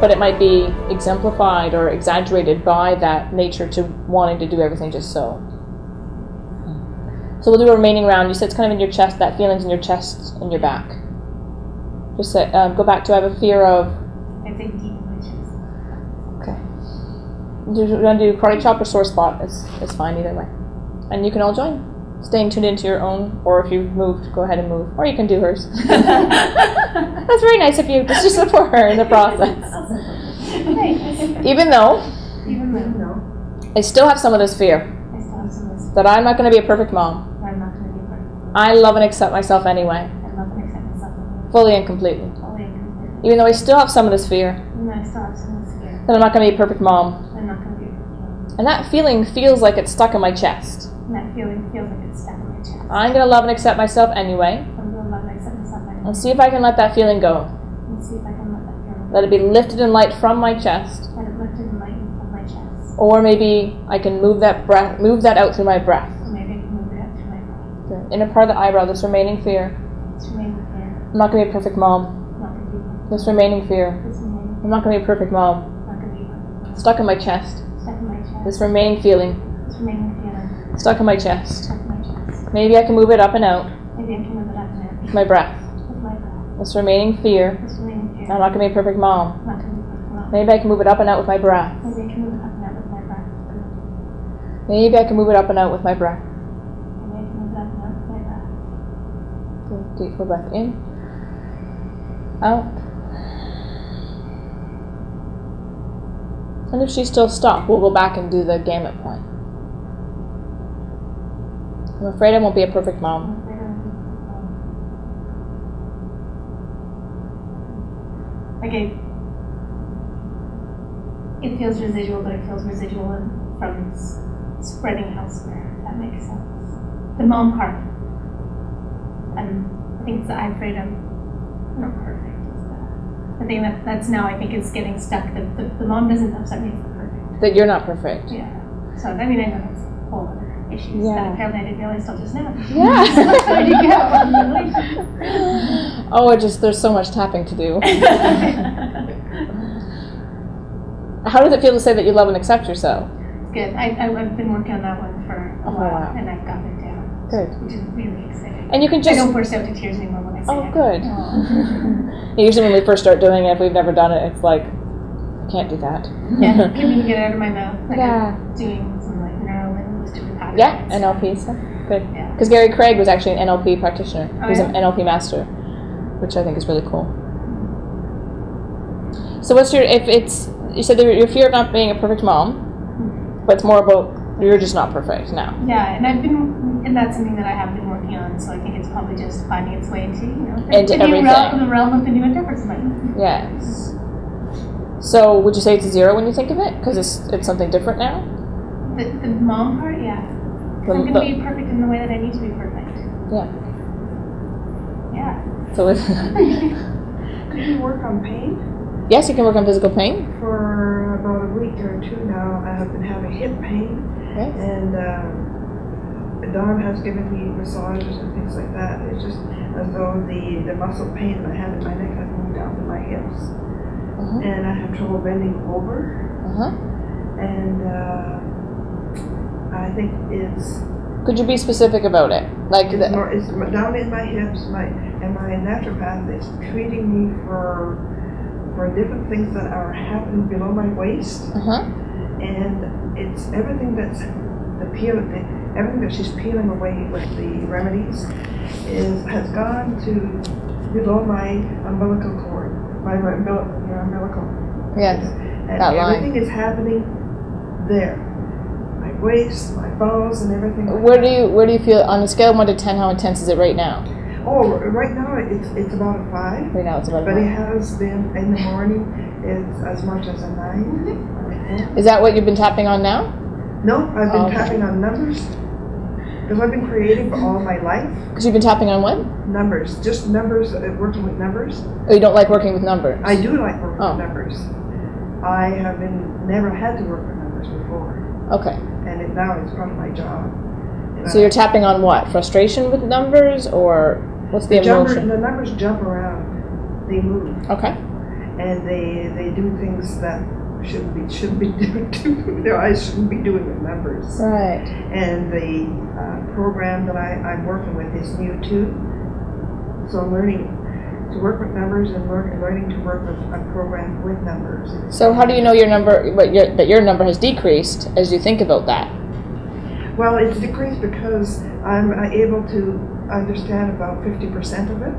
but it might be exemplified or exaggerated by that nature to wanting to do everything just so. So we'll do a remaining round. You said it's kind of in your chest, that feeling's in your chest and your back. Just say, go back to, I have a fear of... I think deep in my chest. Okay. Do you want to do karate chop or sore spot? It's fine either way. And you can all join. Staying tuned into your own, or if you've moved, go ahead and move. Or you can do hers. That's very nice of you, just to support her in the process. Even though I still have some of this fear that I'm not going to be a perfect mom. I love and accept myself anyway. Fully and completely. Even though I still have some of this fear that I'm not going to be a perfect mom. And that feeling feels like it's stuck in my chest. I'm going to love and accept myself anyway. And see if I can let that feeling go. Let it be lifted in light from my chest. Or maybe I can move that out through my breath. The inner part of the eyebrow, this remaining fear. I'm not going to be a perfect mom. This remaining fear. I'm not going to be a perfect mom. Stuck in my chest. This remaining feeling. Stuck in my chest. Maybe I can move it up and out. With my breath. This remaining fear. I'm not going to be a perfect mom. Maybe I can move it up and out with my breath. Maybe I can move it up and out with my breath. Deep full breath in. Out. And if she's still stuck, we'll go back and do the gamut point. I'm afraid I won't be a perfect mom. Okay. It feels residual, but it feels residual from spreading elsewhere, if that makes sense. The mom part. I think it's I'm afraid I'm not perfect. The thing that's now I think is getting stuck. The mom doesn't upset me, it's the perfect. That you're not perfect. Yeah. So I mean I know that's a whole other issues that apparently I didn't realize till just now. Yeah. So you get Oh, there's so much tapping to do. How does it feel to say that you love and accept yourself? It's good. I've been working on that one for a while, and I've gotten it down. Good. Which is really exciting. And you can just... I don't burst out into tears anymore when I say it. Oh, good. Usually when we first start doing it, if we've never done it, it's like, I can't do that. Yeah, can you get it out of my mouth? Like yeah. I'm doing some like neurolinguistic patterns. Yeah, NLP stuff. Good. Yeah. Because Gary Craig was actually an NLP practitioner. Oh, He's yeah? an NLP master, which I think is really cool. So what's you said that your fear of not being a perfect mom, but it's more about you're just not perfect now. Yeah, and that's something that I have been working on, so I think it's probably just finding its way into, into everything. The realm of the new endeavors. Yes. So would you say it's a 0 when you think of it? Because it's something different now? The mom part, yeah. I'm going to be perfect in the way that I need to be perfect. Yeah. Yeah. So it's... Could you work on pain? Yes, you can work on physical pain. For about a week or two now, I have been having hip pain. Yes. And Dawn has given me massages and things like that. It's just as though the muscle pain that I have in my neck has moved down to my hips. Uh-huh. And I have trouble bending over. Uh-huh. And I think it's... Could you be specific about it? Like it's down in my hips, my naturopath is treating me for different things that are happening below my waist. Uh-huh. And it's everything that's everything that she's peeling away with the remedies has gone to below my umbilical cord, my umbilical. Yes, and that line. Everything is happening there. My waist, my bowels, and everything. Where do you feel on a scale of 1 to 10? How intense is it right now? Oh, right now it's about a 5. Right now it's about a 5. But it has been in the morning. It's as much as a 9. Is that what you've been tapping on now? No, I've been tapping on numbers. Because I've been creating for all my life. Because you've been tapping on what? Numbers. Just numbers, working with numbers. Oh, you don't like working with numbers? I do like working with numbers. I have never had to work with numbers before. Okay. And now it's part of my job. So you're tapping on what? Frustration with numbers, or what's the emotion? The numbers jump around. They move. Okay. and they do things that shouldn't be doing. Their eyes shouldn't be doing with members. Right. And the program that I'm working with is new too. So I'm learning to work with members and learning to work with a program with members. So how do you know your number, that your number has decreased as you think about that? Well, it's decreased because I'm able to understand about 50% of it.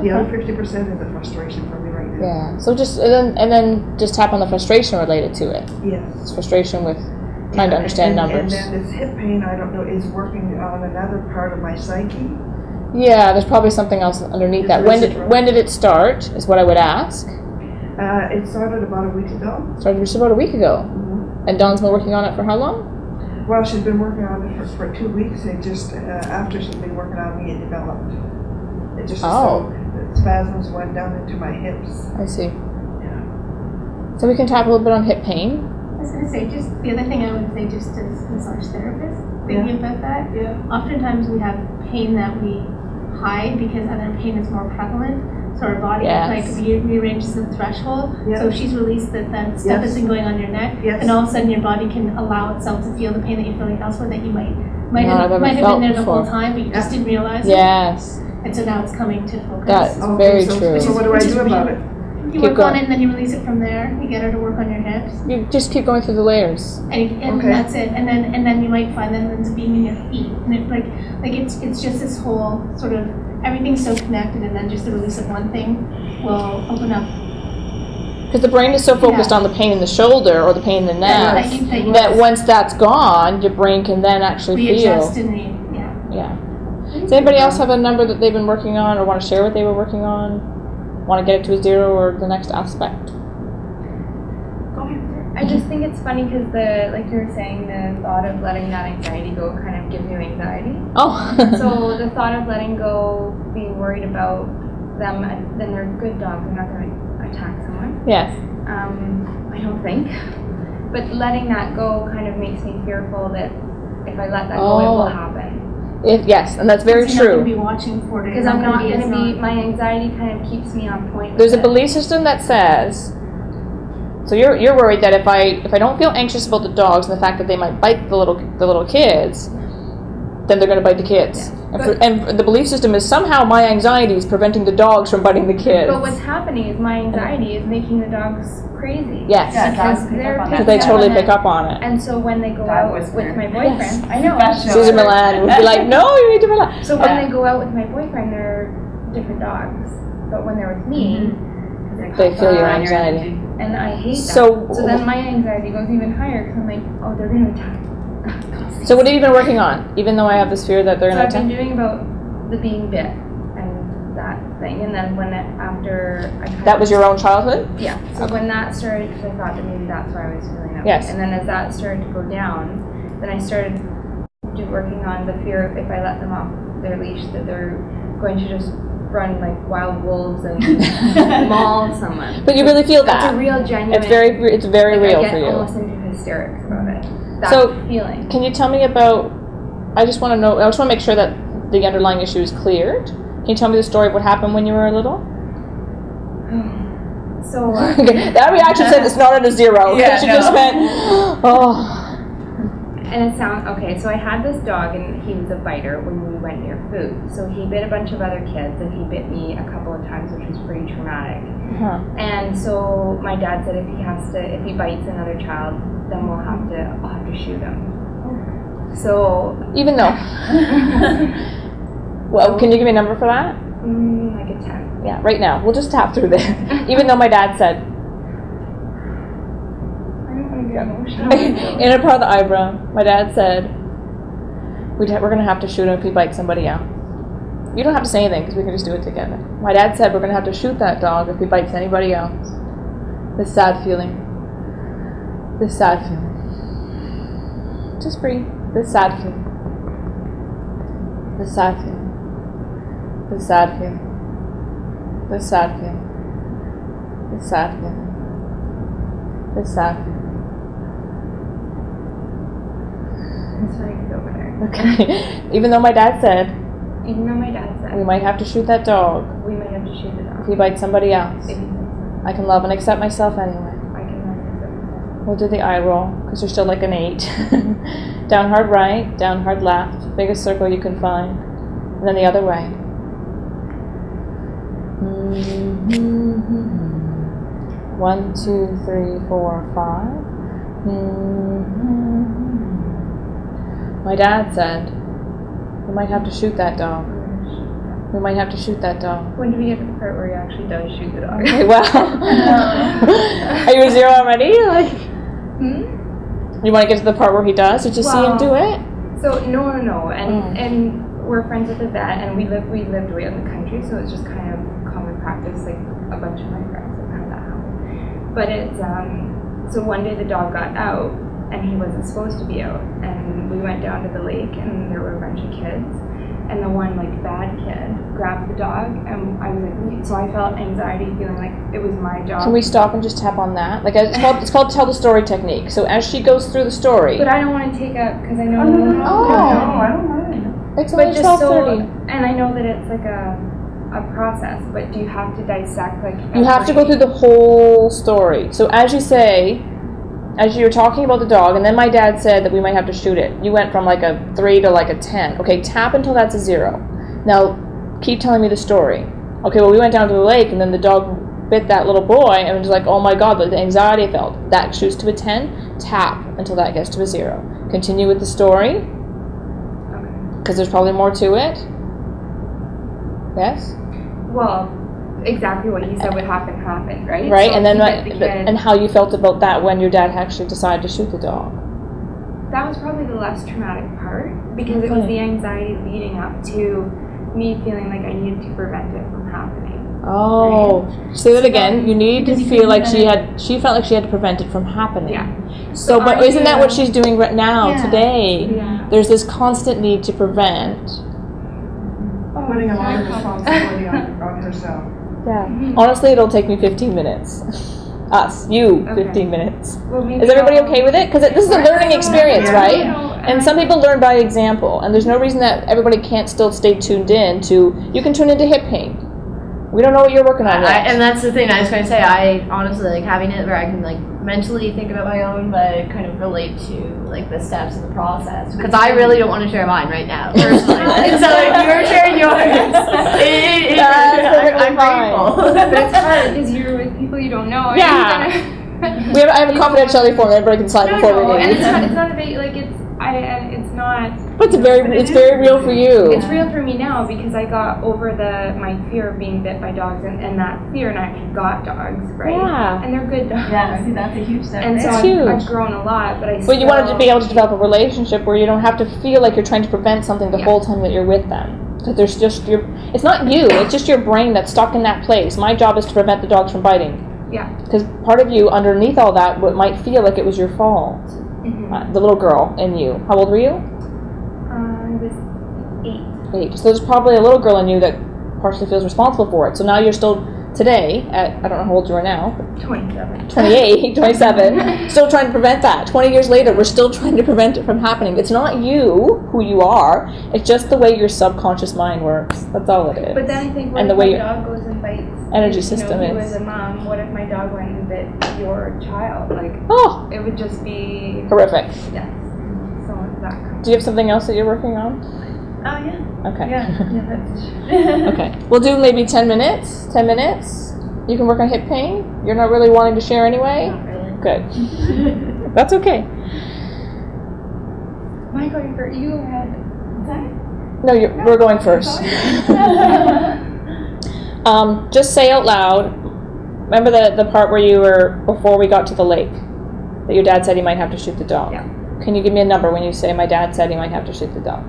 The other 50% is the frustration for me right now. Yeah. So just and then just tap on the frustration related to it. Yes. It's frustration with trying to understand numbers. And then this hip pain, I don't know, is working on another part of my psyche. Yeah, there's probably something else underneath that. When did it start? Is what I would ask. It started about a week ago. Started just about a week ago. Mm-hmm. And Dawn's been working on it for how long? Well, she's been working on it for 2 weeks, and just after she's been working on me, it developed. It just so the spasms went down into my hips. I see. Yeah. So we can talk a little bit on hip pain. I was going to say, just the other thing I would say, just as massage therapist, thinking about that, oftentimes we have pain that we hide because other pain is more prevalent. So our body rearranges the threshold. Yes. So she's released that stuff that's been going on your neck, and all of a sudden your body can allow itself to feel the pain that you're feeling elsewhere that you might have been there the whole time, but you just didn't realize it. Yes. And so now it's coming to focus. That's very true. So what do I do about it? You work on it and then you release it from there. You get her to work on your hips. You just keep going through the layers. And that's it. And then you might find that it ends up being in your feet. And it, like it's just this whole sort of everything's so connected, and then just the release of one thing will open up. Because the brain is so focused on the pain in the shoulder or the pain in the neck that once that's gone, your brain can then actually readjust feel. Yeah. Does anybody else have a number that they've been working on or want to share what they were working on? Want to get it to a 0 or the next aspect? I just think it's funny because like you were saying, the thought of letting that anxiety go kind of gives you anxiety. Oh. So the thought of letting go, being worried about them, then they're good dogs. They're not going to attack someone. Yes. I don't think. But letting that go kind of makes me fearful that if I let that go, it will happen. Yes, and that's very You're true. not going to be watching for it. Because I'm not going to be. My anxiety kind of keeps me on point. There's a belief system that says. So you're worried that if I don't feel anxious about the dogs and the fact that they might bite the little kids, then they're going to bite the kids. Yeah. And the belief system is somehow my anxiety is preventing the dogs from biting the kids. But what's happening is my anxiety is making the dogs crazy. Yes. Because they totally pick up on it. And so when they go out with my boyfriend, yes. I know. Susan Milan would be like, no, you need to relax. So when they go out with my boyfriend, they're different dogs. But when they're with me, they feel your anxiety. And I hate that. So then my anxiety goes even higher because I'm like, oh, they're going to attack. So what have you been working on? Even though I have this fear that they're going to attack? I've been doing about the being bit and that thing. And then after that was your own childhood? Yeah. So when that started, because I thought that maybe that's why I was feeling that yes. way. And then as that started to go down, then I started working on the fear of if I let them off their leash that they're going to just run like wild wolves and maul someone. But you really feel that? It's a real genuine. It's very real for you. I get almost into hysterics about it. That feeling. Can you tell me about? I just want to make sure that the underlying issue is cleared. Can you tell me the story of what happened when you were little? So that reaction said it's not at a 0. Yeah, she just went, oh. And it sounds okay. So I had this dog, and he was a biter when we went near food. So he bit a bunch of other kids, and he bit me a couple of times, which was pretty traumatic. Uh-huh. And so my dad said if he bites another child, then I'll have to shoot him. So even though, well, can you give me a number for that? Like a 10. Yeah, right now. We'll just tap through there. Even though my dad said. In a part of the eyebrow, my dad said, we're going to have to shoot him if he bites somebody else. You don't have to say anything because we can just do it together. My dad said we're going to have to shoot that dog if he bites anybody else. This sad feeling. This sad feeling. Just breathe. This sad feeling. This sad feeling. This sad feeling. This sad feeling. This sad feeling. This sad feeling. It's funny to go over there. Okay. Even though my dad said we might have to shoot shoot that dog we might have to shoot the dog if he bites somebody else. if he bites I can love and accept myself anyway. I can love and accept myself. We'll do the eye roll, because you're still like an 8. Down hard right, down hard left. Biggest circle you can find. And then the other way. 1, 2, 3, 4, 5. My dad said, we might have to shoot that dog. We might have to shoot that dog. When do we get to the part where he actually does shoot the dog? Okay, well. Are you a 0 already? Like, you want to get to the part where he does? Did you see him do it? So no. And we're friends with the vet, and we lived way out in the country, so it's just kind of common practice. Like a bunch of my friends have had that happen. But it's so one day the dog got out, and he wasn't supposed to be out, and we went down to the lake, and there were a bunch of kids. And the one bad kid grabbed the dog, and I was like, so I felt anxiety, feeling like it was my job. Can we stop and just tap on that? Like it's called tell the story technique. So as she goes through the story. But I don't want to take up because I know. No, I don't mind. It's only 12:30. And I know that it's like a process. But do you have to dissect You have to go through the whole story. So as you say. As you were talking about the dog, and then my dad said that we might have to shoot it. You went from like a 3 to like a 10. Okay, tap until that's a 0. Now, keep telling me the story. Okay, well, we went down to the lake, and then the dog bit that little boy, and it was like, oh my God, the anxiety I felt. That shoots to a 10. Tap until that gets to a 0. Continue with the story, because there's probably more to it. Yes? Well, exactly what he said would happen, right? Right, so and then and how you felt about that when your dad actually decided to shoot the dog. That was probably the less traumatic part, because it was the anxiety leading up to me feeling like I needed to prevent it from happening. Oh, right? Say that again. You need to feel like she felt like she had to prevent it from happening. Yeah. So but isn't that what she's doing right now, today? Yeah. There's this constant need to prevent. Putting a lot of responsibility on herself. Yeah. Honestly, it'll take me 15 minutes. You, 15 minutes. Well, is everybody okay with it? Because this is a learning experience, right? And some people learn by example, and there's no reason that everybody can't still stay tuned in to, you can tune into hip pain. We don't know what you're working on yet. And that's the thing I was going to say. I honestly like having it where I can mentally think about my own, but kind of relate to the steps of the process. Because I really don't want to share mine right now, personally. So if you're sharing yours, I'm grateful. But it's hard because you're with people you don't know. Yeah. I have a confidentiality form that everybody can sign before we leave. And it's not about it's not. But it's very real for you. It's real for me now because I got over my fear of being bit by dogs and that fear, and I actually got dogs, right? Yeah. And they're good dogs. Yeah, see, that's a huge step. And so I've grown a lot, but But you wanted to be able to develop a relationship where you don't have to feel like you're trying to prevent something the whole time that you're with them. Because there's just it's not you, it's just your brain that's stuck in that place. My job is to prevent the dogs from biting. Yeah. Because part of you, underneath all that, might feel like it was your fault. Mm-hmm. The little girl in you. How old were you? I was 8. 8. So there's probably a little girl in you that partially feels responsible for it. So now you're still, today, at, I don't know how old you are now. 27. 28, 27, still trying to prevent that. 20 years later, we're still trying to prevent it from happening. It's not you, who you are. It's just the way your subconscious mind works. That's all it is. But then I think, what and if the way my dog goes and bites? Energy system you is. as a mom, what if my dog went and bit your child? It would just be horrific. Yes. So that. Do you have something else that you're working on? Oh yeah. Okay. Yeah, that's okay. We'll do maybe 10 minutes. 10 minutes. You can work on hip pain. You're not really wanting to share anyway? Not really. Good. That's okay. Michael, you go ahead. No, we're going first. Just say out loud. Remember the part where you were, before we got to the lake, that your dad said he might have to shoot the dog? Yeah. Can you give me a number when you say my dad said he might have to shoot the dog?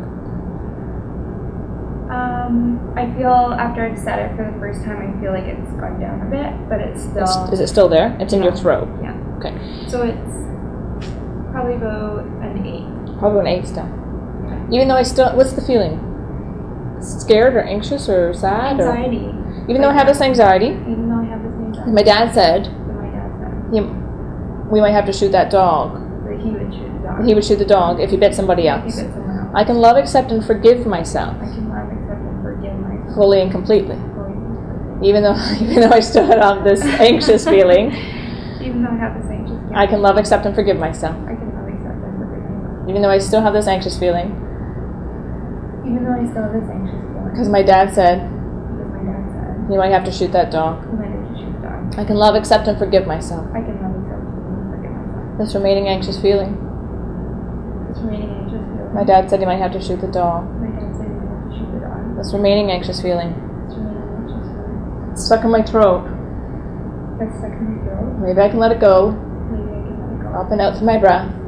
I feel after I've said it for the first time, I feel like it's gone down a bit, but it's still... Is it still there? It's in your throat? Yeah. Okay. So it's probably about an 8. Probably an 8 still. Even though what's the feeling? Scared or anxious or sad? Anxiety. Even though I have this anxiety? Even though I have this anxiety. My dad said... we might have to shoot that dog. Or he would shoot the dog. He would shoot the dog if he bit somebody else. If he bit someone else. I can love, accept, and forgive myself. I can love, accept, and forgive myself. Fully and completely. Even though I still have this anxious feeling, Even though I have this anxious feeling. I can love, accept, and forgive myself. I can love, accept, and forgive myself. Even though I still have this anxious feeling, Even though I still have this anxious feeling. because my dad said Because my dad said. you might have to shoot that dog. You might have to shoot the dog. I can love, accept, and forgive myself. I can love, accept, and forgive myself. This remaining anxious feeling. This remaining anxious feeling. My dad said he might have to shoot the dog. My dad said he might have to shoot the dog. This remaining anxious feeling. This remaining anxious feeling. It's stuck in my throat. That's stuck in my throat. Maybe I can let it go. Maybe I can let it go. Up and out through my breath. Up and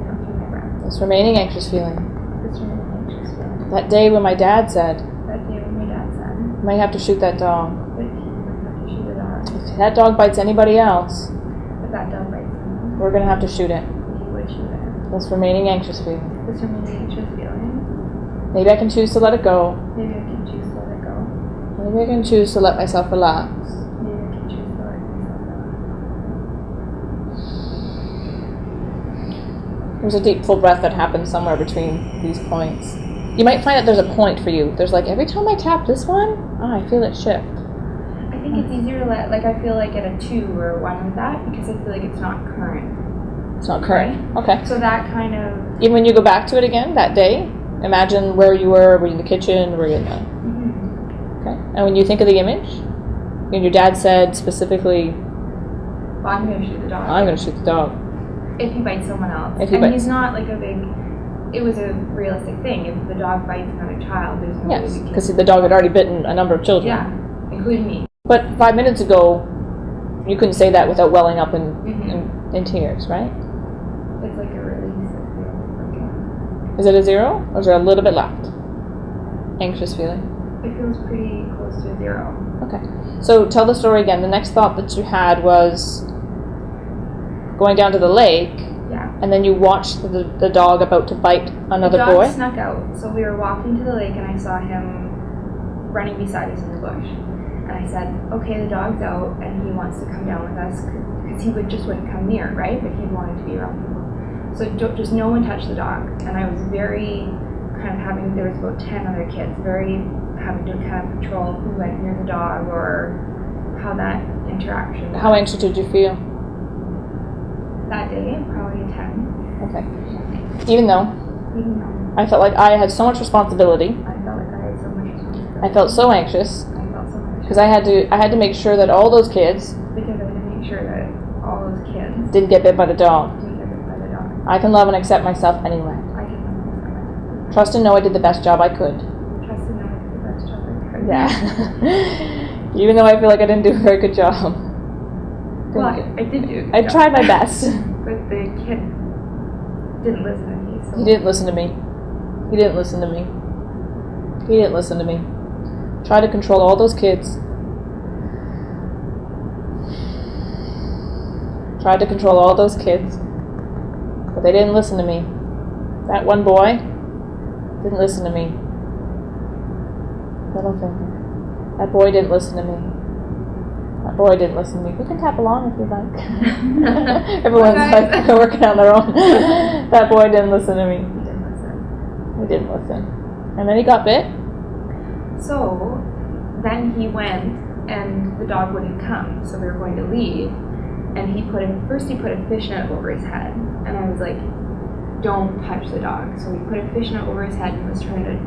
out through my breath. This remaining anxious feeling. This remaining anxious feeling. That day when my dad said That day when my dad said. you might have to shoot that dog. But he might have to shoot the dog. If that dog bites anybody else, If that dog bites me, we're gonna have to shoot it. he would shoot it. This remaining anxious feeling. This remaining anxious feeling. Maybe I can choose to let it go. Maybe I can choose to let it go. Maybe I can choose to let myself relax. Maybe I can choose to let myself go. There's a deep full breath that happens somewhere between these points. You might find that there's a point for you. There's like, every time I tap this one, I feel it shift. I think it's easier to let, like, I feel like at a 2 or a 1 with that because I feel like it's not current. It's not current. Okay. So that kind of. Even when you go back to it again that day, imagine where you were. Were you in the kitchen? Were you in the... Mm-hmm. Okay. And when you think of the image, and your dad said specifically, Well, I'm going to shoot the dog. I'm going to shoot the dog. If he bites someone else. If he and bites- he's not like a big. It was a realistic thing. If the dog bites another child, there's no way Yes, we can. because the dog had already bitten a number of children. Yeah, including me. But 5 minutes ago, you couldn't say that without welling up Mhm. in tears, right? It's like a release. It feels like Is it a 0, or is there a little bit left? Anxious feeling. it feels pretty close to a 0. Okay. So tell the story again. The next thought that you had was going down to the lake, Yeah. and then you watched the dog about to bite another the dog boy. snuck out. So we were walking to the lake, and I saw him running beside us in the bush. And I said, "Okay, the dog's out, and he wants to come down with us because he wouldn't come near, right? But he wanted to be around people. So just no one touched the dog." And I was very kind of having. There was about 10 other kids, very having to kind of control who went near the dog or how that interaction. How anxious did you feel? That day, probably a 10. Okay. Even though Even though I felt like I had so much responsibility, I felt like I had so much responsibility. I felt so anxious I felt so much. because I had to make sure that all those kids Because I had to make sure that all those kids didn't get bit by the dog. didn't get bit by the dog. I can love and accept myself anyway. I can love Trust and know I did the best job I could. myself. Trust and know I did the best job I could. Yeah. Even though I feel like I didn't do a very good job. Well, I did do. I tried my best. But the kid didn't listen to me. So He didn't listen to me. He didn't listen to me. He didn't listen to me. Try to control all those kids. Tried to control all those kids. But they didn't listen to me. That one boy didn't listen to me. Little finger. That boy didn't listen to me. That boy didn't listen to me. We can tap along if you'd like. Everyone's like working on their own. That boy didn't listen to me. He didn't listen. He didn't listen. And then he got bit. So then he went, and the dog wouldn't come. So we were going to leave, and first he put a fishnet over his head, and I was like, "Don't touch the dog." So we put a fishnet over his head and was trying to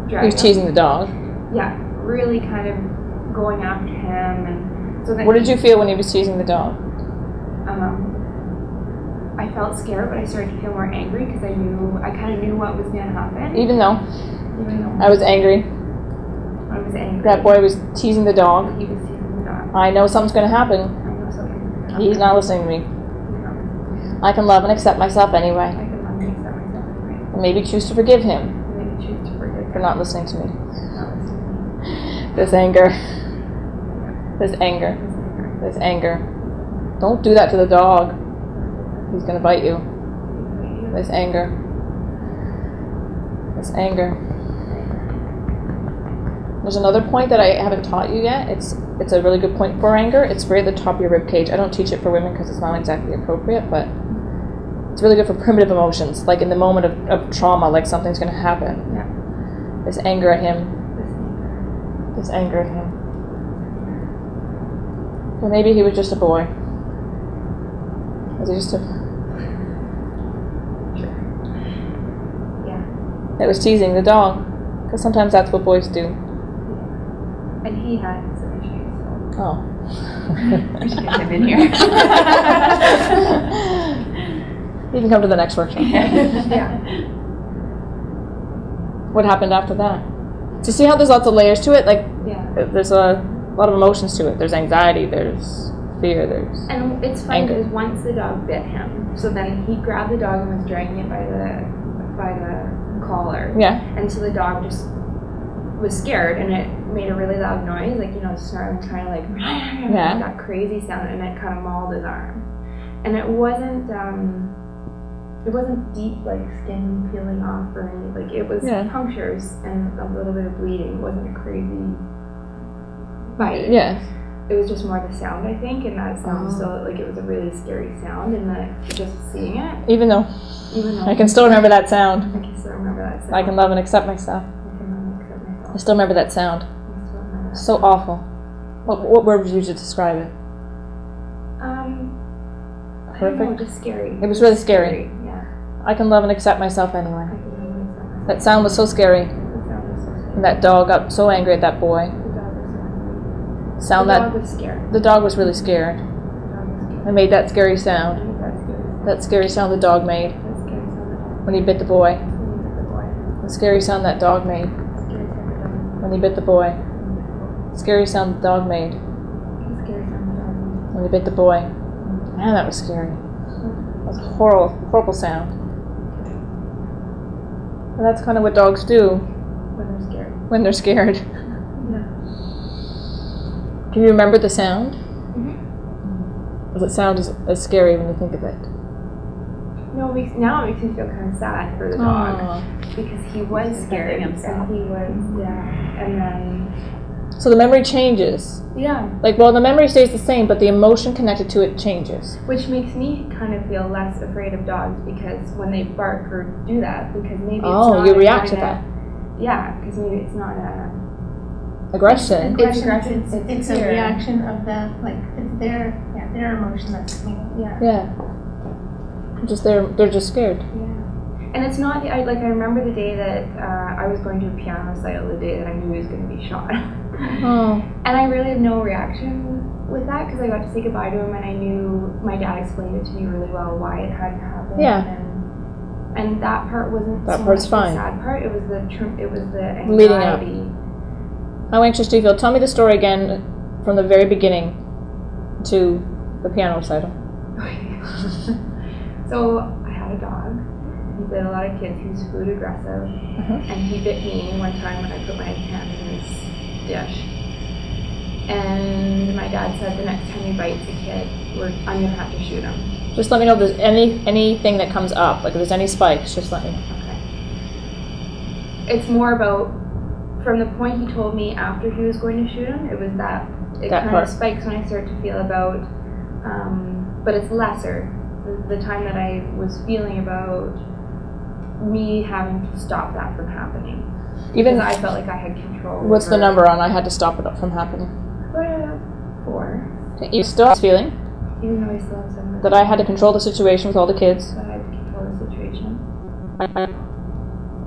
drag He was him. teasing the dog. Yeah, really kind of going after him, and so then What did you feel when he was teasing the dog? I felt scared, but I started to feel more angry because I kind of knew what was going to happen. Even though Even though I was angry, I was angry. that boy was teasing the dog. He was teasing the dog. I know something's going to happen. I know something. He's not listening to me. I can love and accept myself I anyway. can love and accept myself anyway. And maybe choose to forgive him Maybe choose to forgive for him. not listening to me. Not listening to me. This anger. This anger. This anger. Don't do that to the dog. He's going to bite you. This anger. This anger. There's another point that I haven't taught you yet. It's a really good point for anger. It's right at the top of your rib cage. I don't teach it for women because it's not exactly appropriate, but it's really good for primitive emotions, like in the moment of trauma, like something's going to happen. Yeah. This anger at him. This anger. This anger at him. Or maybe he was just a boy. Was he just a... Sure. Yeah. That was teasing the dog. Because sometimes that's what boys do. And he had some issues, so. Oh. We should get him in here. You can come to the next workshop. Yeah. What happened after that? Do you see how there's lots of layers to it? Like, Yeah. there's a lot of emotions to it. There's anxiety, there's fear, there's... And it's funny anger. because once the dog bit him, so then he grabbed the dog and was dragging it by the collar. Yeah. And so the dog just was scared, and it made a really loud noise, like, you know, snarling, trying to like, Yeah. that crazy sound, and it kind of mauled his arm. And it wasn't deep, like skin peeling off or anything. Like, it was punctures and a little bit of bleeding. It wasn't a crazy bite. Yeah. It was just more the sound, I think, and that sound still, like, it was a really scary sound, and just seeing it. Even though Even though I can still remember that sound. I can still remember that sound. I can love and accept myself. I can love and accept myself. I still remember that sound. I still remember that So sound. awful. What word would you use to describe it? I don't know, Horrific? just scary. It was really scary. Yeah. I can love and accept myself I anyway. can love and accept myself. That sound was so scary. That sound was so scary. And that dog got so angry at that boy. The dog was so angry. Sound The that dog was scared. the dog was really scared. The dog was scared. And made that scary sound. That's scary. That scary sound the dog made That scary sound the dog when he bit the boy. when he bit the boy. The scary sound that dog made Scary sound the dog made. when he bit the boy. Scary sound the dog made The scary sound the dog made. when he bit the boy. Man, that was scary. That was a horrible, horrible sound. And that's kind of what dogs do When they're scared. when they're scared. Yeah. Can you remember the sound? Mm-hmm. Does it sound as scary when you think of it? No, now it makes me feel kind of sad for the dog. Aw. Because he was scared himself. And he was, and then, So the memory changes. yeah. Like, well, the memory stays the same, but the emotion connected to it changes. Which makes me kind of feel less afraid of dogs because when they bark or do that, because maybe it's Oh, not you a react to kinda- that. Yeah, because maybe it's not a. Aggression. It's aggression. It's a fear. reaction of the, like, it's their emotion that's coming. Yeah. Yeah. They're just scared. Yeah. And it's not, I remember the day that I was going to a piano recital, the day that I knew he was going to be shot. Oh. And I really had no reaction with that because I got to say goodbye to him and I knew my dad explained it to me really well why it hadn't happened. Yeah. And that part wasn't That so part's much fine. the sad part, it was the anxiety. Leading up. How anxious do you feel? Tell me the story again from the very beginning to the piano recital. So I had a dog. He bit a lot of kids. He was food aggressive. And he bit me one time when I put my hand in his dish. And my dad said the next time he bites a kid, I'm going to have to shoot him. Just let me know if there's anything that comes up. Like if there's any spikes, just let me know. Okay. It's more about, from the point he told me after he was going to shoot him, it was that it That kind part. of spikes when I start to feel about, but it's lesser. The time that I was feeling about me having to stop that from happening. Even Because I felt like I had control. what's the over- number on I had to stop it from happening? 4. You still have this feeling Even though I still have some. that I had to control the situation with all the kids, That I had to control the situation.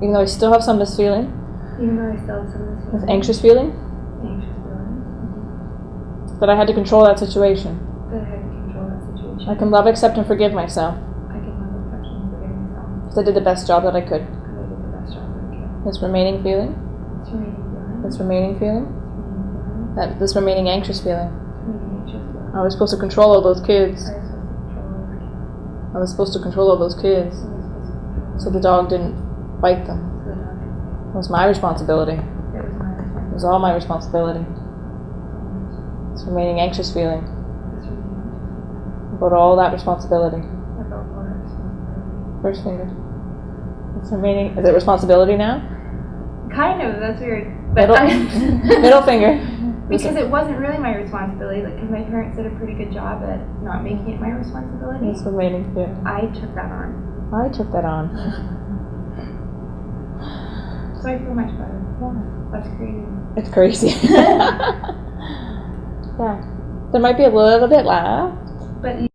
even though I still have some of this feeling, Even though I still have some of this this anxious feeling, anxious feeling. that I had to control that situation. That I had to control that situation. I can love, accept, and forgive myself I can love affection and forgive myself. because I did the best job that I could. Because I did the best job that I could. This remaining feeling, It's remaining feeling. this remaining feeling, this remaining anxious feeling. I was supposed to control all those kids. I was supposed to control all those kids so the dog didn't bite them. It was my responsibility. It was all my responsibility. This remaining anxious feeling. About all that responsibility. First finger. It's remaining. Is it responsibility now? Kind of, that's weird. But Middle finger. because it wasn't really my responsibility, like, because my parents did a pretty good job at not making it my responsibility. It's remaining fear. I took that on. I took that on. So I feel much better. Yeah. That's crazy. It's crazy. Yeah. There might be a little bit left. But you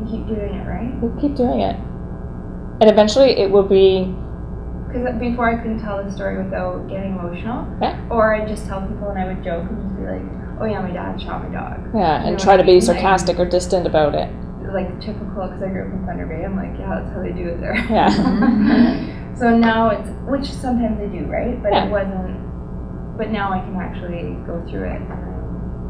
keep doing it, right? We'll keep doing it. And eventually it will be... Because before I couldn't tell the story without getting emotional. Yeah. Or I'd just tell people and I would joke and just be like, oh yeah, my dad shot my dog. Yeah, You and know try what to I be mean? sarcastic or distant about it. Like typical, because I grew up in Thunder Bay. I'm like, yeah, that's how they do it there. Yeah. So now it's, which sometimes they do, right? But Yeah. it wasn't, but now I can actually go through it.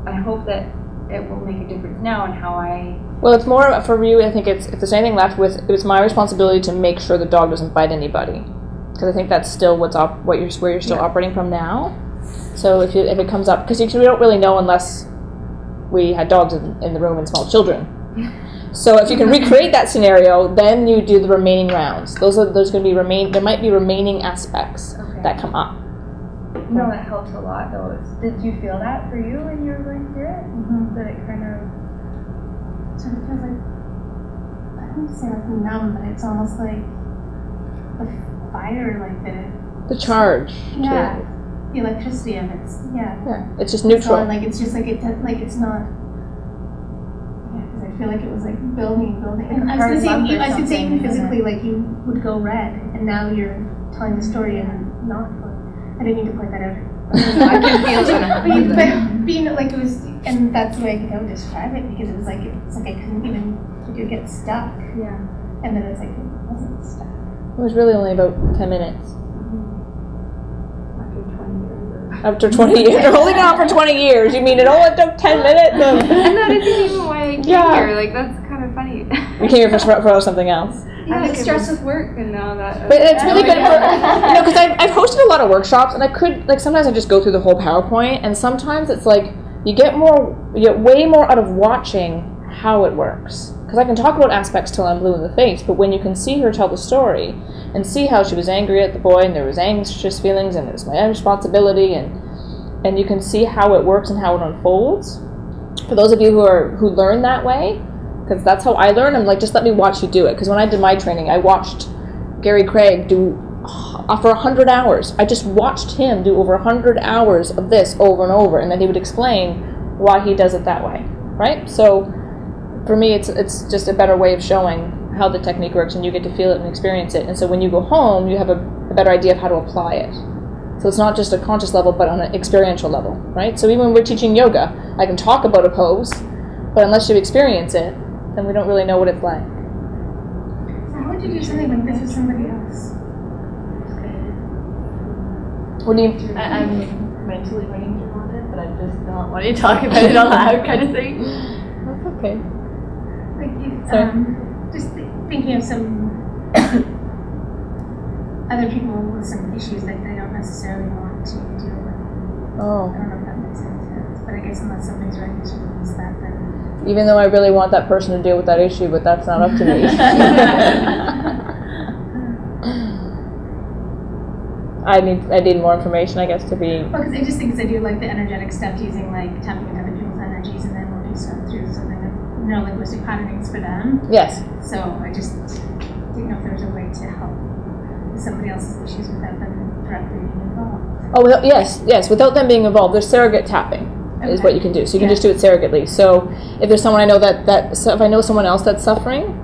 I hope that it will make a difference now in how I... Well, it's more, for you, I think it's, if there's anything left with, it's my responsibility to make sure the dog doesn't bite anybody. Because I think that's still where you're still operating from now. So if it comes up, because we don't really know unless we had dogs in the room and small children. So if you can recreate that scenario, then you do the remaining rounds. There's going to be there might be remaining aspects that come up. No, that helps a lot though. Did you feel that for you when you were going through it? Mm-hmm. That it kind of... So it feels like, I don't say like numb, but it's almost like the fire, like the charge. Yeah. The electricity of it. Yeah. It's just neutral. So, like it's just like it's not. Yeah, because I feel like it was like building. And I was gonna say even physically, like you would go red, and now you're telling the story and not. I didn't mean to point that out. I can feel it. But being like it was, and that's the way I would describe it, because it was like I couldn't even get stuck. Yeah. And then it's like it wasn't stuck. It was really only about 10 minutes. After 20 years. They're holding on for 20 years. You mean it only took 10 minutes? And that isn't even why I came here. Like, that's kind of funny. You came here for something else. Yeah, I was stressed with work and now that... But it's really good for... because I've hosted a lot of workshops, and I could... Like, sometimes I just go through the whole PowerPoint, and sometimes it's like, you get way more out of watching how it works. Because I can talk about aspects till I'm blue in the face, but when you can see her tell the story and see how she was angry at the boy and there was anxious feelings and it was my own responsibility, and you can see how it works and how it unfolds. For those of you who learn that way, because that's how I learn, I'm like, just let me watch you do it. Because when I did my training, I watched Gary Craig do for 100 hours. I just watched him do over 100 hours of this over and over, and then he would explain why he does it that way, right? So for me, it's just a better way of showing how the technique works, and you get to feel it and experience it. And so when you go home, you have a better idea of how to apply it. So it's not just a conscious level, but on an experiential level, right? So even when we're teaching yoga, I can talk about a pose, but unless you experience it, then we don't really know what it's like. So how would you do something like this with somebody else? What do you... I'm mentally waiting to want it, but I'm just not wanting to talk about it out loud kind of thing. That's okay. Like, just thinking of some other people with some issues that they don't necessarily want to deal with. Oh. I don't know if that makes any sense, but I guess unless somebody's ready to release that, then... Even though I really want that person to deal with that issue, but that's not up to me. I need more information, I guess, to be... Well, because I just think I do like the energetic stuff, using like tapping into other people's energies, and then working through something of linguistic patternings for them. Yes. So I just didn't know if there was a way to help with somebody else's issues without them directly being involved. Oh, yes. Without them being involved, there's surrogate tapping. Is what you can do. So you can just do it surrogately. So if there's someone I know so if I know someone else that's suffering,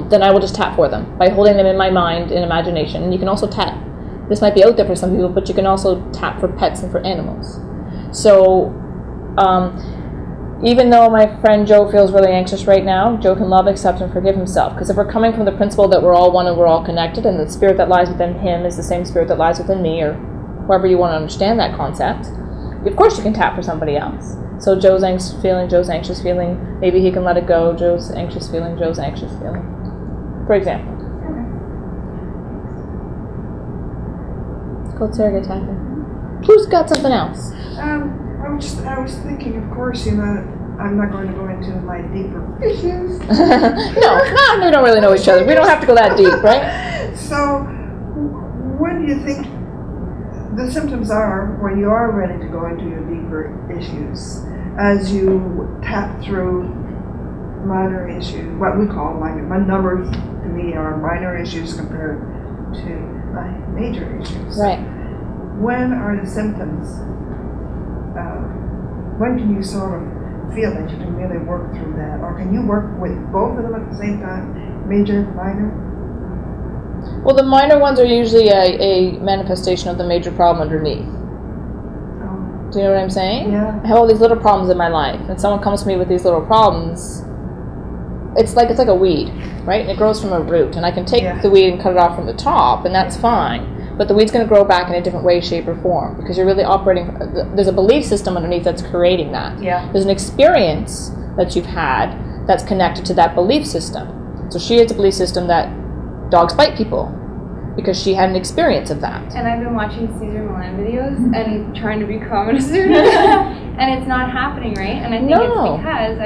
then I will just tap for them by holding them in my mind in imagination. And you can also tap. This might be out there for some people, but you can also tap for pets and for animals. So even though my friend Joe feels really anxious right now, Joe can love, accept, and forgive himself. Because if we're coming from the principle that we're all one and we're all connected, and the spirit that lies within him is the same spirit that lies within me, or however you want to understand that concept, of course you can tap for somebody else. So Joe's anxious feeling, maybe he can let it go. Joe's anxious feeling, for example. Okay. It's called surrogate tapping. Who's got something else? I was thinking, of course, I'm not going to go into my deeper issues. No, we don't really know each other. We don't have to go that deep, right? So, when do you think the symptoms are when you are ready to go into your deeper issues, as you tap through minor issues, what we call my numbers to me are minor issues compared to my major issues. Right. When are the symptoms when can you sort of feel that you can really work through that? Or can you work with both of them at the same time, major and minor? Well, the minor ones are usually a manifestation of the major problem underneath. Do you know what I'm saying? Yeah. I have all these little problems in my life, and someone comes to me with these little problems. It's like a weed, right? And it grows from a root, and I can take the weed and cut it off from the top, and that's fine. But the weed's going to grow back in a different way, shape, or form because you're really operating. There's a belief system underneath that's creating that. Yeah. There's an experience that you've had that's connected to that belief system. So she has a belief system that dogs bite people because she had an experience of that. And I've been watching Caesar Milan videos and trying to become a student, and it's not happening, right? And I think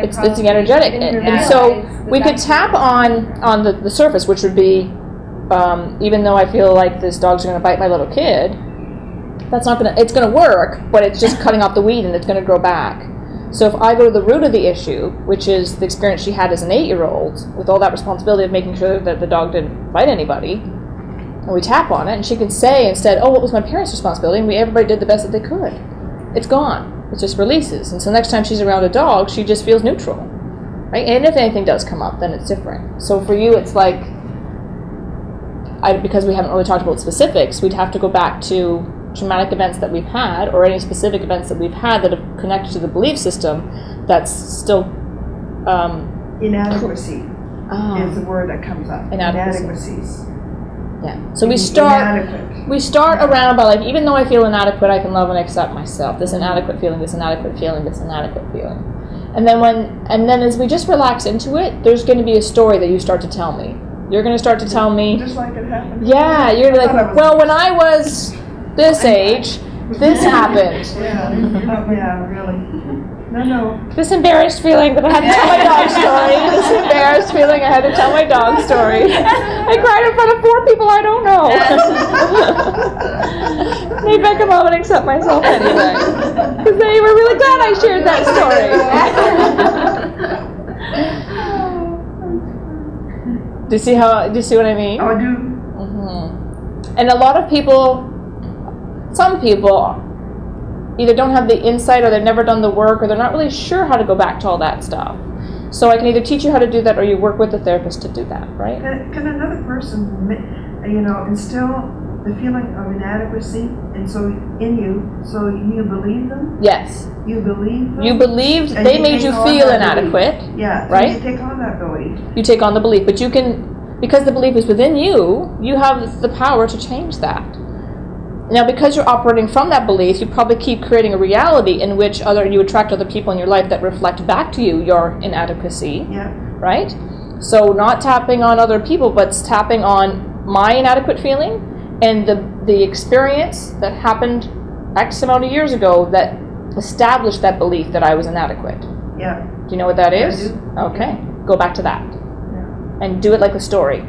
it's because it's energetic, and so we could tap on the surface, which would be, even though I feel like this dog's going to bite my little kid, that's not going to. It's going to work, but it's just cutting off the weed, and it's going to grow back. So if I go to the root of the issue, which is the experience she had as an 8-year-old, with all that responsibility of making sure that the dog didn't bite anybody, and we tap on it, and she can say instead, oh, what was my parents' responsibility? And everybody did the best that they could. It's gone. It just releases. And so next time she's around a dog, she just feels neutral. Right? And if anything does come up, then it's different. So for you, it's like, because we haven't really talked about specifics, we'd have to go back to traumatic events that we've had, or any specific events that we've had that have connected to the belief system that's still... inadequacy is the word that comes up. Inadequacies. Yeah. So we start around by like, even though I feel inadequate, I can love and accept myself. This inadequate feeling, this inadequate feeling, this inadequate feeling. And then as we just relax into it, there's going to be a story that you start to tell me. You're going to start to tell me. Just like it happened. Yeah. You're like, well, when I was this age, this happened. Yeah, really. No. This embarrassed feeling that I had to tell my dog story. This embarrassed feeling I had to tell my dog story. I cried in front of 4 people I don't know. Maybe I come home and accept myself anyway. Because they were really glad I shared that story. Do you see what I mean? Oh, I do. Mm-hmm. And a lot of people, some people, either don't have the insight, or they've never done the work, or they're not really sure how to go back to all that stuff. So I can either teach you how to do that, or you work with a therapist to do that, right? Can another person, instill the feeling of inadequacy, and so in you, so you believe them? Yes. You believe them? You believed they made you feel inadequate. Belief. Yeah. So right? You take on that belief. You take on the belief, but you can, because the belief is within you, you have the power to change that. Now, because you're operating from that belief, you probably keep creating a reality in which you attract other people in your life that reflect back to you your inadequacy. Yeah. Right? So not tapping on other people, but tapping on my inadequate feeling and the experience that happened X amount of years ago that established that belief that I was inadequate. Yeah. Do you know what that is? I do. Okay. Go back to that. Yeah. And do it like a story.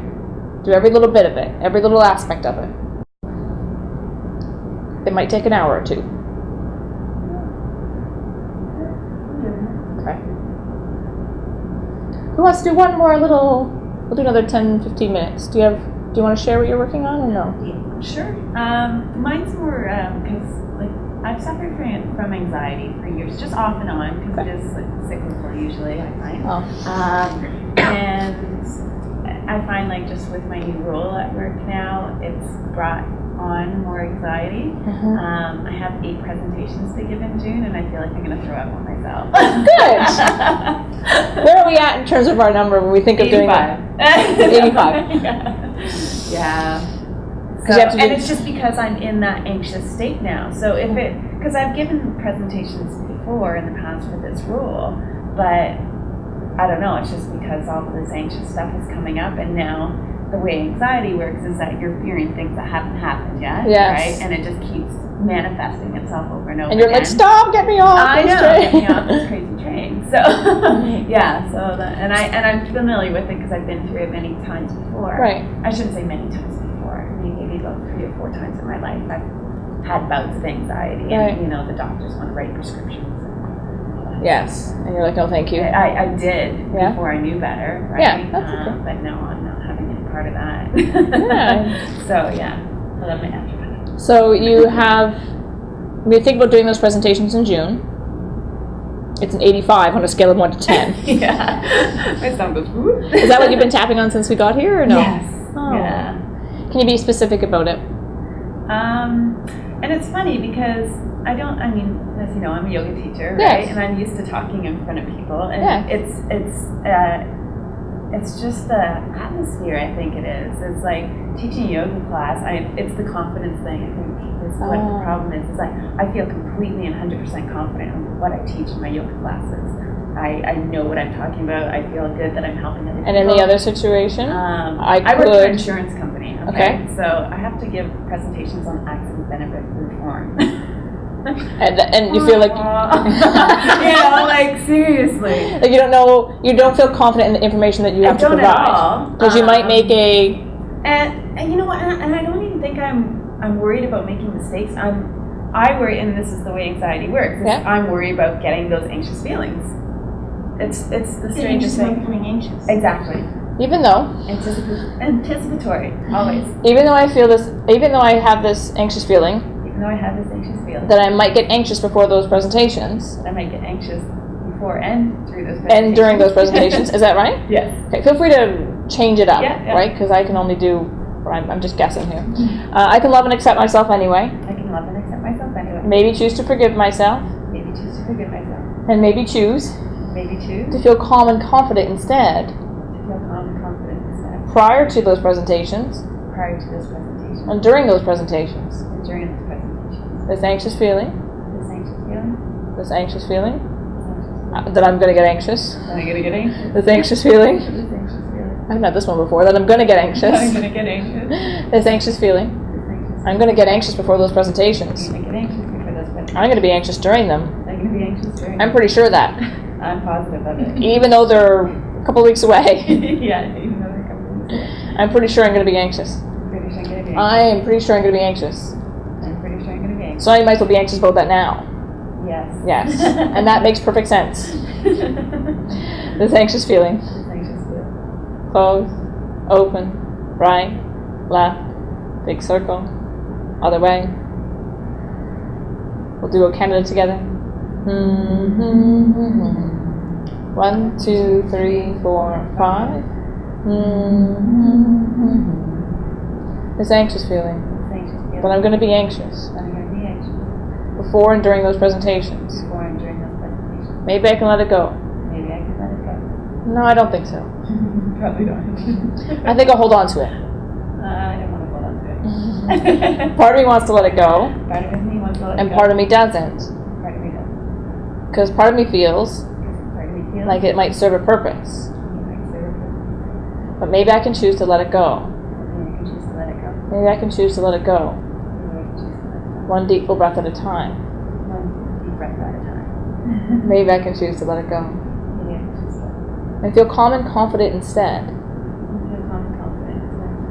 Do every little bit of it, every little aspect of it. It might take an hour or 2. Okay. Who wants to do one more little? We'll do another 10-15 minutes. Do you want to share what you're working on, or no? Sure. Mine's more because I've suffered from anxiety for years, just off and on, because it is cyclical usually, I find. And I find just with my new role at work now, it's brought on more anxiety. I have 8 presentations to give in June, and I feel like I'm going to throw up on myself. Good. Where are we at in terms of our number when we think of 85. Doing it? 85. Yeah. So, and it's just because I'm in that anxious state now. So because I've given presentations before in the past for this role, but I don't know, it's just because all of this anxious stuff is coming up, and now the way anxiety works is that you're fearing things that haven't happened yet, right? And it just keeps manifesting itself over and over. And you're like, stop, get me off this train. Get me off this crazy train. So yeah, and I'm familiar with it because I've been through it many times before. Right. I shouldn't say many times before. I mean, maybe about 3 or 4 times in my life I've had bouts of anxiety, and the doctors want to write prescriptions. Yes, and you're like, no, thank you. I did before I knew better, right? Yeah, that's okay. But now I'm not having any part of that. Yeah. So yeah, I love my naturopath. So you have When you think about doing those presentations in June, it's an 85 on a scale of 1 to 10. Yeah. My stomach goes, whoop. Is that what you've been tapping on since we got here, or no? Yes. Oh. Yeah. Can you be specific about it? And it's funny because as you know, I'm a yoga teacher, Yes. right? And I'm used to talking in front of people, and Yeah. it's just the atmosphere. I think it is. It's like teaching a yoga class. It's the confidence thing. I think is what the problem is. Is like I feel completely and 100% confident in what I teach in my yoga classes. I know what I'm talking about. I feel good that I'm helping other people. And in the other situation, I work for an insurance company. Okay? So I have to give presentations on accident benefit reform. and you feel like like seriously. Like you don't feel confident in the information that you have to provide. Because you might make and you know what, and I don't even think I'm worried about making mistakes. I worry, and this is the way anxiety works. Yeah. I'm worried about getting those anxious feelings. It's the strangest thing. Becoming anxious. Exactly. even though Anticipatory, always. even though I have this anxious feeling Even though I have this anxious feeling. that I might get anxious before those presentations I might get anxious before and through those presentations. and during those presentations, is that right? Yes. Okay, feel free to change it up, Yeah. right? Because I can only do, I'm just guessing here. I can love and accept myself anyway. I can love and accept myself anyway. Maybe choose to forgive myself. Maybe choose to forgive myself. And maybe choose Maybe choose to feel calm and confident instead. to feel calm and confident instead. Prior to those presentations Prior to this presentation. and during those presentations. And during this presentation. This anxious feeling, This anxious feeling. this anxious feeling, This anxious feeling. that I'm going to get anxious. Am I gonna get anxious? This anxious feeling, This anxious feeling. I haven't had this one before, that I'm going to get I'm anxious. gonna get anxious. This anxious feeling, This anxious. I'm going to get anxious before those presentations. I'm gonna get anxious before this presentation. I'm going to be anxious during them. I'm gonna be anxious during. I'm pretty sure of that. I'm positive of it. Even though they're a couple of weeks away, Yeah, even though they're coming. I'm pretty sure I'm going to be anxious. Pretty sure I'm gonna be anxious. I am pretty sure I'm going to be anxious. I'm pretty sure I'm gonna be anxious. So I might as well be anxious about that now. Yes. Yes. And that makes perfect sense. This anxious feeling. This anxious feeling. Close, open, right, left, big circle, other way. We'll do a Canada together. 1, 2, 3, 4, 5. This anxious feeling. This anxious feeling. But I'm going to be anxious I'm gonna be anxious before and during those presentations. before and during this presentation. Maybe I can let it go. Maybe I can let it go. No, I don't think so. Probably don't. I think I'll hold on to it. I don't want to hold on to it. Part of me wants to let it go, Part of me wants to let and it go. part of me doesn't. Part of me doesn't. Because part of me feels Part of me feels like it might serve a purpose. it might serve a purpose. But maybe I can choose to let it go. Maybe I can choose to let it go. Maybe I can choose to let it go. Maybe I can choose to let it go. One deep full breath at a time. One deep breath at a time. Maybe I can choose to let it go. Maybe I can choose to let it go. And feel calm and confident instead. And feel calm and confident instead.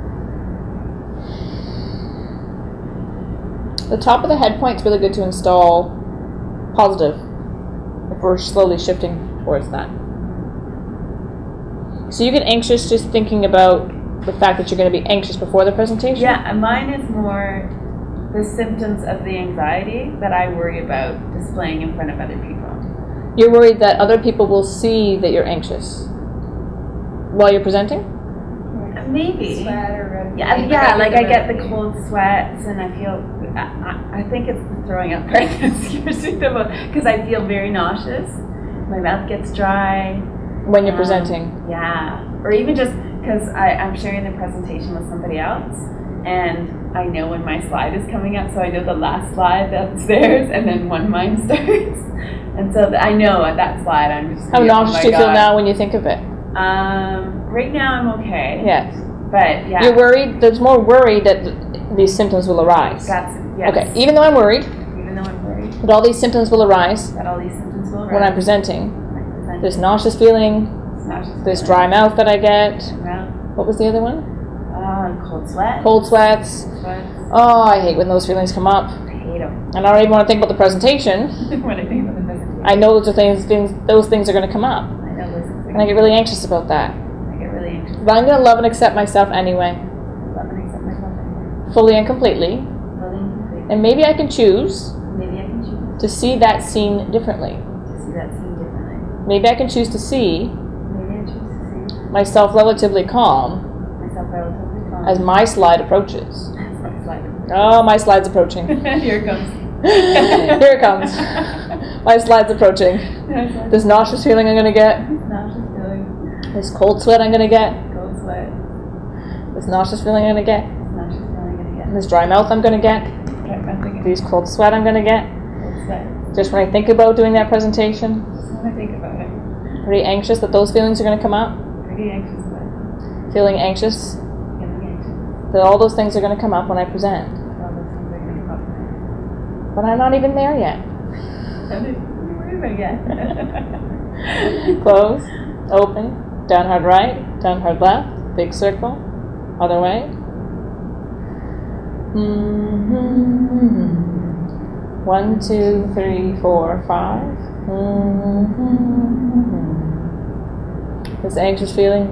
The top of the head point is really good to install positive if we're slowly shifting towards that. So you get anxious just thinking about the fact that you're going to be anxious before the presentation? Yeah, and mine is more the symptoms of the anxiety that I worry about displaying in front of other people. You're worried that other people will see that you're anxious while you're presenting? Maybe. Sweat or red. Yeah, like I get the cold sweats and I feel, I think it's the throwing up part that scares me the most because I feel very nauseous. My mouth gets dry. When you're presenting? Yeah, or even just because I'm sharing the presentation with somebody else and I know when my slide is coming up, so I know the last slide that's theirs and then when mine starts. And so I know at that slide I'm just How nauseous do you feel now when you think of it? Right now I'm okay. Yes. But yeah. You're worried? There's more worry that these symptoms will arise. Yes. Okay, even though I'm worried Even though I'm worried that all these symptoms will arise that all these symptoms will when I'm arise presenting, when I'm presenting. this nauseous feeling, this dry mouth that I get, what was the other one? Cold sweat. Cold sweats. Sweats. Oh, I hate when those feelings come up. I hate them. And I don't even want to think about the presentation. When I think about the presentation. I know those things are going to come up. I know those things. And I get really anxious about that. I get really anxious. But I'm going to love and accept myself anyway, Love and accept myself anyway. fully and completely. Fully and completely. And maybe I can choose Maybe I can To see that scene differently. Maybe I can choose to see myself relatively calm as my slide approaches. Oh, my slide's approaching. Here it comes. Here it comes. My slide's approaching. This nauseous feeling I'm going to get. This cold sweat I'm going to get. This nauseous feeling I'm going to get. This dry mouth I'm going to get. These cold sweat I'm going to get. Just when I think about doing that presentation. Pretty anxious that those feelings are going to come up. Feeling anxious that all those things are going to come up when I present. But I'm not even there yet. Close, open, down hard right, down hard left, big circle, other way. 1, 2, 3, 4, 5. This anxious feeling.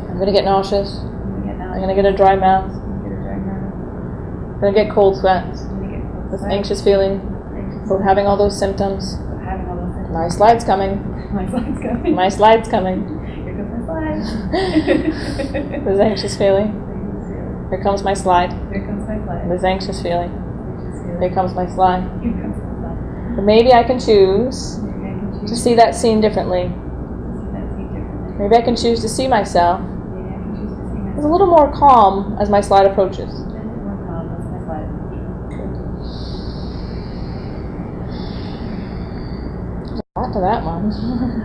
I'm going to get nauseous. I'm going to get a dry mouth. I'm going to get cold sweats. This anxious feeling about having all those symptoms. My slide's coming. My slide's coming. Here comes my slide. This anxious feeling. Here comes my slide. Here comes my slide. This anxious feeling. Here comes my slide. Here comes my slide. But maybe I can choose to see that scene differently. Maybe I can choose to see myself as a little more calm as my slide approaches. Not to that one.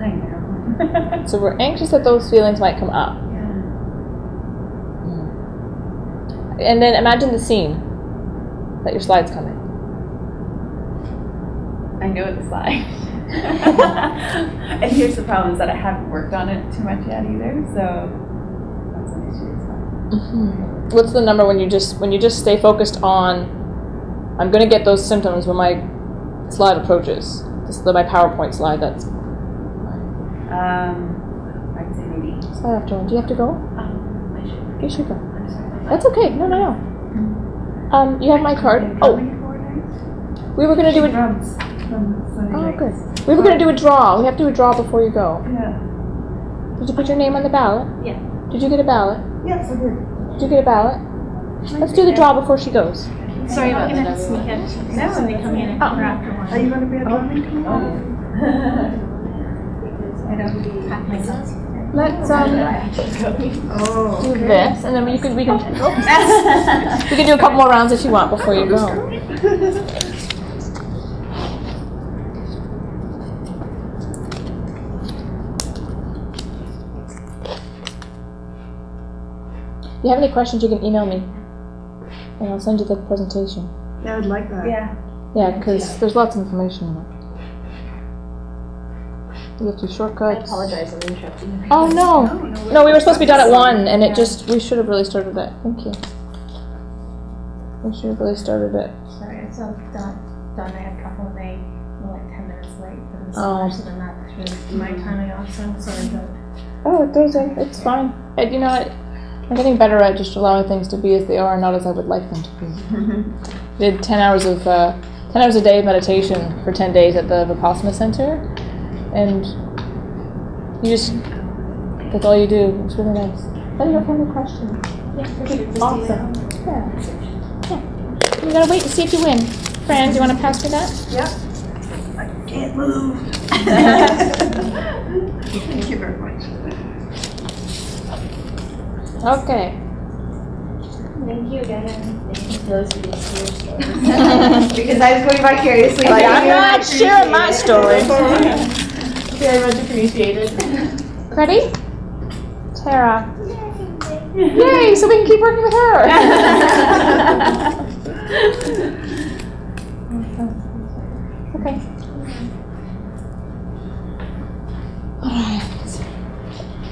I know. So we're anxious that those feelings might come up. And then imagine the scene that your slide's coming. I know the slide. And here's the problem is that I haven't worked on it too much yet either, so that's an issue as well. What's the number when you just stay focused on I'm going to get those symptoms when my slide approaches? This is my PowerPoint slide. That's I'd say maybe. slide after one. Do you have to go? I should. You should go. I'm sorry. That's okay. No. You have my card. Oh, we were going to do it. Oh, good. We were going to do a draw. We have to do a draw before you go. Yeah. Did you put your name on the ballot? Yeah. Did you get a ballot? Yes, I did. Did you get a ballot? Let's do the draw before she goes. Sorry about that. I'm gonna sneak in. Now when they come in and after one. Are you going to be at Drumming? I don't pack myself. Let's Oh, do okay. this, and then we can we can do a couple more rounds if you want before you go. If you have any questions, you can email me, and I'll send you the presentation. Yeah, I'd like that. Yeah. Yeah, because there's lots of information in it. You have to do shortcuts. I apologize, I'm interrupting you. Oh no! No, we were supposed to be done at 1, and it just we should have really started it. Thank you. We should have really started it. Sorry, I saw done. I had a couple of they were like 10 minutes late for the Oh. so then that threw my timing off. So I'm sorry, but Oh, it doesn't. It's fine. You know what? I'm getting better at just allowing things to be as they are, not as I would like them to be. Did 10 hours a day of meditation for 10 days at the Vipassana Center, and that's all you do. It's really nice. Let me know if you have any questions. yeah, Awesome. Yeah. We gotta wait to see if you win. Fran, do you want to pass me that? Yep. I can't move. Thank you very much. Okay. Thank you again, and thank you for those who did share stories. Because I was going vicariously. Like, I'm not sharing my story. Very much appreciated. Ready? Tara. Yay, so we can keep working with her. Okay. Alright.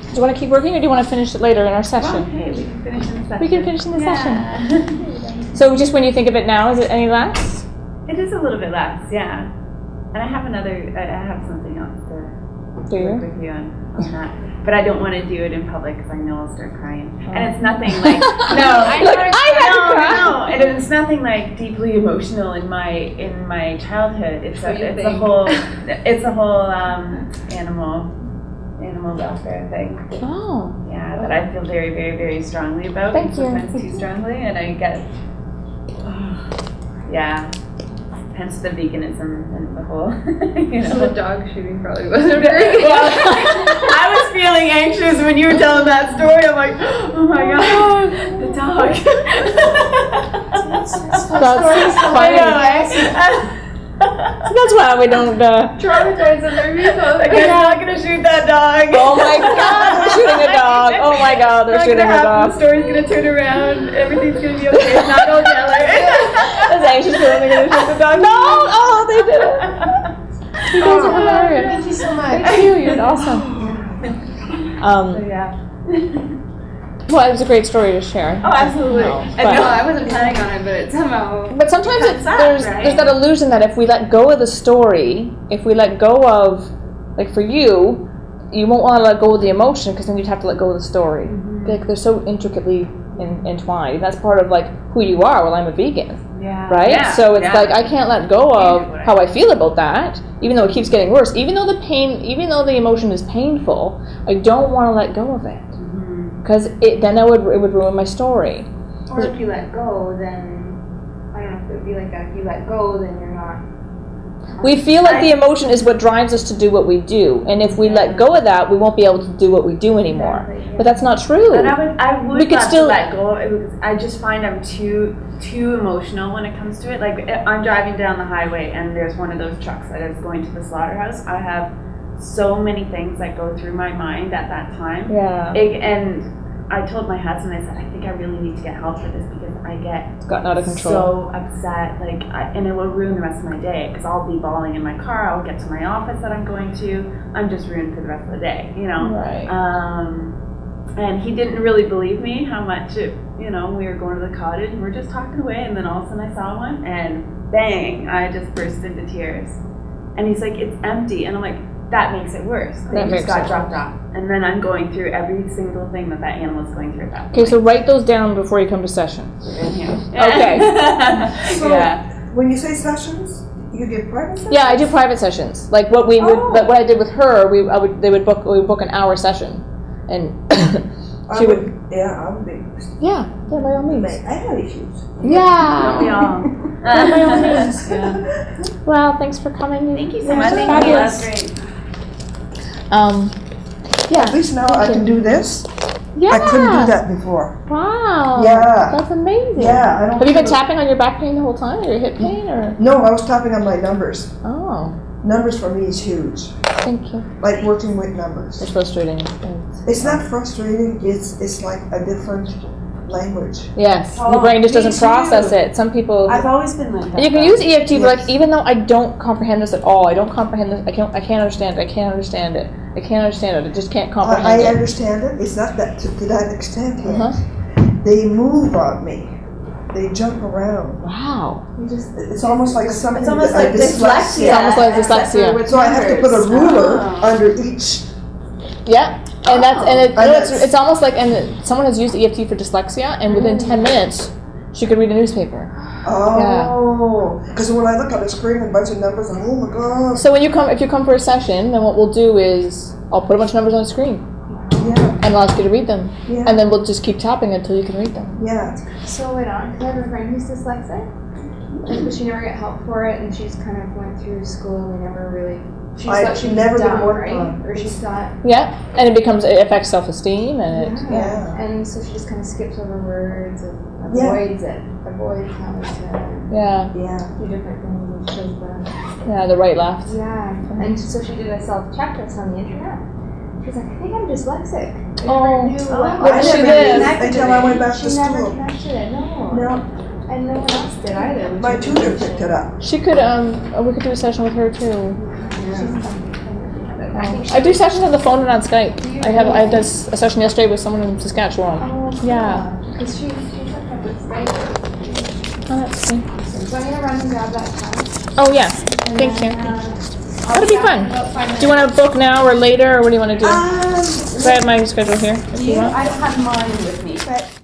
Do you want to keep working, or do you want to finish it later in our session? Okay, we can finish in the session. We can finish in the session. session. So just when you think of it now, is it any less? It is a little bit less, yeah. And I have something else to Do you? work with you on that. But I don't want to do it in public because I know I'll start crying. And it's nothing like, no, Look, I had to cry. no, and it's nothing like deeply emotional in my childhood. It's a whole animal welfare thing. Oh. Yeah, that I feel very, very, very strongly about. Thank you. Sometimes too strongly, and I get, yeah. Hence the veganism and the whole, you know. So the dog shooting probably wasn't very Well, I was feeling anxious when you were telling that story. I'm like, oh my god, the dog. That's funny. That's why we don't. traumatized and they're Like, I'm not gonna shoot that dog. Oh my god, they're shooting a dog. Oh my god, they're shooting a The dog. story's gonna turn around. Everything's gonna be okay. It's not all yellow. That's anxious feeling they're gonna shoot the dog. No! Oh, they did it. You guys are hilarious. Thank you so much. Thank you, you're awesome. So yeah. Well, it was a great story to share. Oh, absolutely. No, I know, I wasn't planning on it, but it somehow. But sometimes there's that illusion that if we let go of the story, if we let go of, like for you, you won't want to let go of the emotion because then you'd have to let go of the story. Like they're so intricately entwined. That's part of like who you are. Well, I'm a vegan, right? Yeah. So it's Yeah. like I can't let go of how I feel about that, even though it keeps getting worse. Even though the pain, even though the emotion is painful, I don't want to let go of it because it would ruin my story. Or if you let go, then I don't know if it would be like that. If you let go, then you're not. We feel like the emotion is what drives us to do what we do, and if we let go of that, we won't be able to do what we do anymore. But that's not true. And I would We could love still- to let go. I just find I'm too emotional when it comes to it. Like I'm driving down the highway and there's one of those trucks that is going to the slaughterhouse. I have so many things that go through my mind at that time. Yeah. And I told my husband, I said, I think I really need to get help for this because I get It's gotten out of control. so upset, and it will ruin the rest of my day because I'll be bawling in my car. I'll get to my office that I'm going to. I'm just ruined for the rest of the day, you know. Right. And he didn't really believe me how much it, you know, we were going to the cottage and we're just talking away, and then all of a sudden I saw one, and bang, I just burst into tears. And he's like, it's empty, and I'm like, that makes it worse. They just got dropped off. And then I'm going through every single thing that animal's going through at that point. Okay, so write those down before you come to session. In here. Okay. So, Yeah. when you say sessions, you give private sessions? Yeah, I do private sessions. Like what we would, like what I did with her, we would book an hour session, and she would. Yeah, I would be. Yeah, by all means. I have issues. Yeah. We all. By all means. Yeah. Well, thanks for coming. Thank you so Yeah, much. fabulous. That's great. Yeah. At least now I can do this. Yeah. I couldn't do that before. Wow. Yeah. That's amazing. Yeah, I don't. Have you been feel- tapping on your back pain the whole time, or your hip pain, or? No, I was tapping on my numbers. Oh, Numbers for me is huge. thank you. Like working with numbers. It's frustrating. It's not frustrating. It's like a different language. Yes, Oh, your brain just me doesn't too. process it. Some people. I've always been like that. And you can use EFT, but Yes. like even though I don't comprehend this at all, I don't comprehend this. I can't understand it. I can't understand it. I can't understand it. I just can't comprehend I it. understand it. It's not that to that extent yet. Uh-huh. They move on me. They jump around. Wow. It's almost like something. It's almost that- like dyslexia. It's almost like dyslexia. With So I have to put a numbers. ruler Oh. under each. Yeah. And that's and it, And you know, it's that's- almost like someone has used EFT for dyslexia, and within 10 minutes, she could read a newspaper. Oh, because when I look at the screen and a bunch of numbers, I'm, oh my god. So if you come for a session, then what we'll do is I'll put a bunch of numbers on the screen Yeah, and I'll ask you to read them, yeah, and then we'll just keep tapping until you can read them. yeah. So wait on, because I have a friend who's dyslexic, but she never got help for it, and she's kind of went through school and they never really. She I've thought she was never been dumb, worked right? on. Or she thought. Yeah, and it affects self-esteem, and it. Yeah. And so she just kind of skips over words and Yeah. avoids having to Yeah, Yeah. do different things, and she does the. yeah, the right, left. Yeah, and so she did a self-checklist on the internet. She's like, I think I'm dyslexic. I Oh. never knew What I did she never do? did until I went back to She never school. connected it, no. No, And no one else did either. which my is tutor interesting. picked it up. She could we could do a session with her too. I think she I do sessions on the phone and on Skype. I did a session yesterday with someone in Saskatchewan. Oh, Yeah. because she's hooked up with Skype. Oh, that's good. So I'm gonna run and grab that time. Oh yeah, thank you. That'll be fun. Do you want to book now or later, or what do you want to do? So I have my schedule here. If you want. I don't have mine with me. But